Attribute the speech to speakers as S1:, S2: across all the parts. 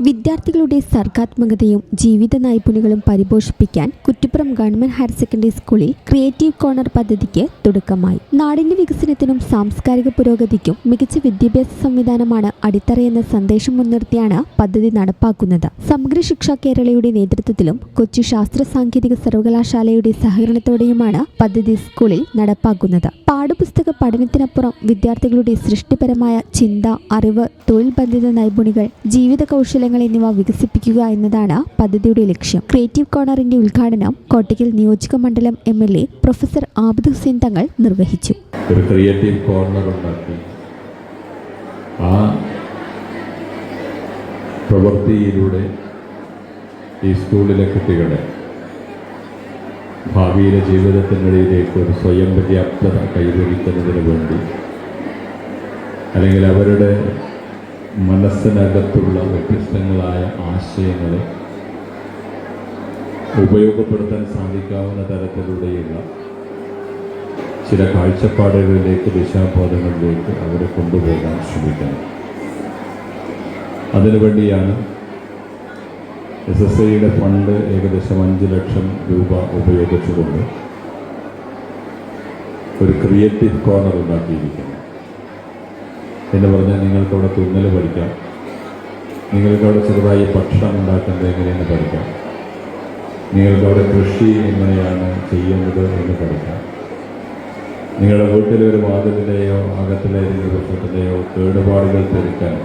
S1: വിദ്യാർത്ഥികളുടെ സർഗാത്മകതയും ജീവിത നൈപുണ്യങ്ങളും പരിപോഷിപ്പിക്കാൻ Kuttippuram government higher secondary സ്കൂളിൽ ക്രിയേറ്റീവ് കോർണർ പദ്ധതിക്ക് തുടക്കമായി. നാടിന്റെ വികസനത്തിനും സാംസ്കാരിക പുരോഗതിക്കും മികച്ച വിദ്യാഭ്യാസ സംവിധാനമാണ് അടിത്തറയെന്ന സന്ദേശം മുൻനിർത്തിയാണ് പദ്ധതി നടപ്പാക്കുന്നത്. സമഗ്ര ശിക്ഷ കേരളയുടെ നേതൃത്വത്തിലും കൊച്ചി ശാസ്ത്ര സാങ്കേതിക സർവകലാശാലയുടെ സഹകരണത്തോടെയുമാണ് പദ്ധതി സ്കൂളിൽ നടപ്പാക്കുന്നത്. പാഠപുസ്തക പഠനത്തിനപ്പുറം വിദ്യാർത്ഥികളുടെ സൃഷ്ടിപരമായ ചിന്ത, അറിവ്, തൊഴിൽ ബന്ധിത നൈപുണികൾ, ജീവിത കൗശലങ്ങൾ എന്നിവ വികസിപ്പിക്കുക എന്നതാണ് പദ്ധതിയുടെ ലക്ഷ്യം. ക്രിയേറ്റീവ് കോർണറിന്റെ ഉദ്ഘാടനം കോട്ടയ്ക്കൽ നിയോജക മണ്ഡലം MLA പ്രൊഫസർ ആബിദ് ഹുസൈൻ തങ്ങൾ നിർവഹിച്ചു.
S2: ഒരു ക്രിയേറ്റീവ് കോർണർ ഉണ്ടാക്കി ആ പ്രവൃത്തിയിലൂടെ ഈ സ്കൂളിലെ കുട്ടികളെ ഭാവിയിലെ ജീവിതത്തിനിടയിലേക്ക് ഒരു സ്വയം പര്യാപ്തത കൈവരിക്കുന്നതിന് വേണ്ടി, അല്ലെങ്കിൽ അവരുടെ മനസ്സിനകത്തുള്ള വ്യത്യസ്തങ്ങളായ ആശയങ്ങളെ ഉപയോഗപ്പെടുത്താൻ സാധിക്കാവുന്ന തരത്തിലൂടെയുള്ള ചില കാഴ്ചപ്പാടുകളിലേക്ക്, ദിശാബോധങ്ങളിലേക്ക് അവരെ കൊണ്ടുപോകാൻ ശ്രമിക്കണം. അതിനുവേണ്ടിയാണ് SSIയുടെ ഫണ്ട് ഏകദേശം 5 ലക്ഷം രൂപ ഉപയോഗിച്ചുകൊണ്ട് ഒരു ക്രിയേറ്റീവ് കോർണർ ഉണ്ടാക്കിയിരിക്കുന്നത്. എന്ന് പറഞ്ഞാൽ നിങ്ങൾക്കവിടെ തുന്നൽ പഠിക്കാം, നിങ്ങൾക്കവിടെ ചെറുതായി ഭക്ഷണം ഉണ്ടാക്കുന്നത് എങ്ങനെയെന്ന് പഠിക്കാം, നിങ്ങൾക്കവിടെ കൃഷി എങ്ങനെയാണ് ചെയ്യുന്നത് എന്ന് പഠിക്കാം, നിങ്ങളുടെ വീട്ടിലെ ഒരു വാതിലിൻ്റെയോ അകത്തിലെ വൃക്ഷത്തിൻ്റെയോ കേടുപാടുകൾ തീർക്കാൻ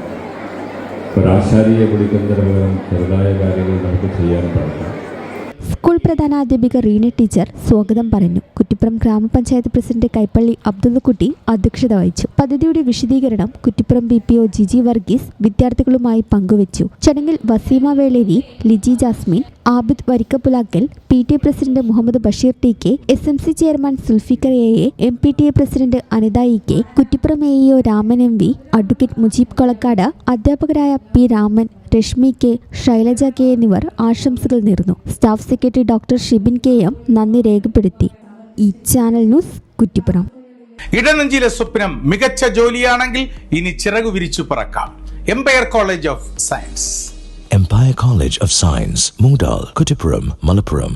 S2: ഒരാശാരിയെ വിളിക്കുന്നതിന് പകരം ചെറുതായ കാര്യങ്ങൾ നമുക്ക് ചെയ്യാൻ പഠിക്കാം.
S1: സ്കൂൾ പ്രധാനാധ്യാപിക റീന ടീച്ചർ സ്വാഗതം പറഞ്ഞു. കുറ്റിപ്പുറം ഗ്രാമപഞ്ചായത്ത് പ്രസിഡന്റ് കൈപ്പള്ളി അബ്ദുള്ളക്കുട്ടി അധ്യക്ഷത വഹിച്ചു. പദ്ധതിയുടെ വിശദീകരണം കുറ്റിപ്പുറം BPO ജിജി വർഗീസ് വിദ്യാർത്ഥികളുമായി പങ്കുവച്ചു. ചടങ്ങിൽ Waseema Veleri, Liji Jasmine, Abid Varikkappulakkal, PTA president Muhammad Basheer TK, SMC chairman Sulfikar AA, MPTA president Anitha EK, Kuttippuram AEO Raman MV, advocate Mujeeb Kolakkad, അധ്യാപകരായ P Raman, Rashmi K, Shailaja K എന്നിവർ ആശംസകൾ നേർന്നു. Staff secretary doctor Shibin KM നന്ദി രേഖപ്പെടുത്തി. ഈ ചാനൽ ന്യൂസ് കുറ്റിപ്പുറം.
S3: ഇടനെഞ്ചിലെ സ്വപ്നം മികച്ച ജോലിയാണെങ്കിൽ ഇനി ചിറകു വിരിച്ചു പറക്കാം. Empire College of Science.
S4: Empire College of Science, Moondal, Kuttipuram, Malappuram.